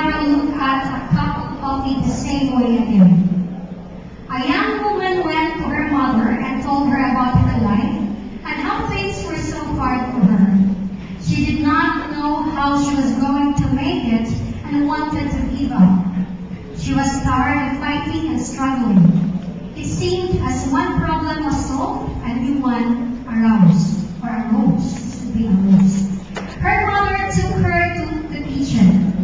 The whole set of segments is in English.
mother looked at a cup of coffee the same way again. A young woman went to her mother and told her about her life and how things were so hard for her. She did not know how she was going to make it and wanted to give up. She was tired of fighting and struggling. It seemed as one problem was solved, a new one arose. Her mother took her to the kitchen.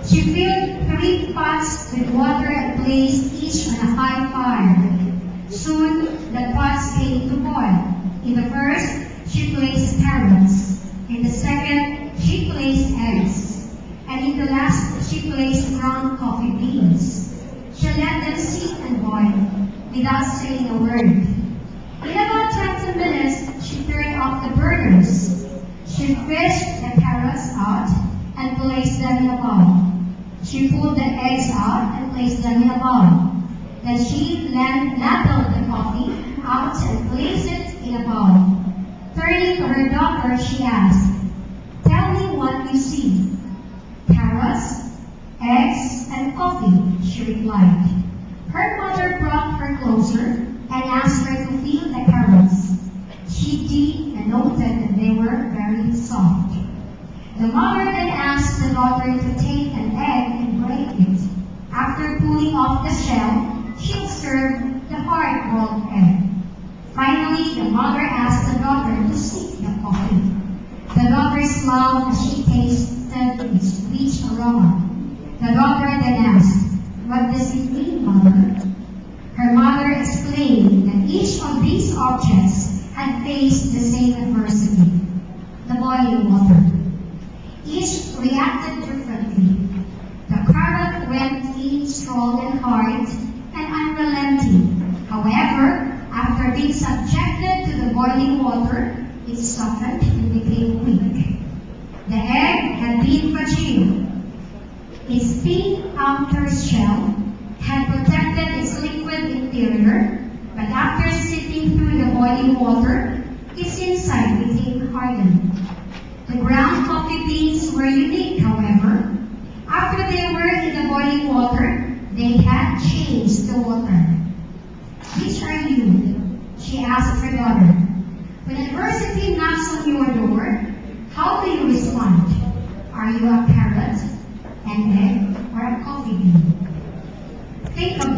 She filled 3 pots with water and placed each on a high fire. Soon, the pots came to boil. In the first, she placed carrots. In the second, she placed eggs. And in the last, she placed ground coffee beans. She let them sit and boil without saying a word. In about 20 minutes, she turned off the burners. She fished the carrots out and placed them in a bowl. She pulled the eggs out and placed them in a bowl. Then she ladled the coffee out and placed it in a bowl. Turning to her daughter, she asked, "Tell me what you see." "Carrots, eggs, and coffee," she replied. Her mother brought her closer and asked her to feel the carrots. She did and noted that they were very soft. The mother then asked the daughter to take an egg and break it. After pulling off the shell, she observed the hard-boiled egg. Finally, the mother asked the daughter to sip the coffee. The daughter smiled as she tasted its rich aroma. The daughter then asked, "What does it mean, Mother?" Her mother explained that each of these objects had faced the same adversity, the boiling water. Each reacted differently. The carrot went in strong and hard and unrelenting. However, after being subjected to the boiling water, it softened and became weak. The egg had been fragile. Its pink outer shell had protected its liquid interior, but after sitting through the boiling water, its inside became hardened. The ground coffee beans were unique, however. After they were in the boiling water, they had changed the water. "Which are you?" she asked her daughter. "When adversity knocks on your door, how do you respond? Are you a carrot, an egg, or a coffee bean?" Think of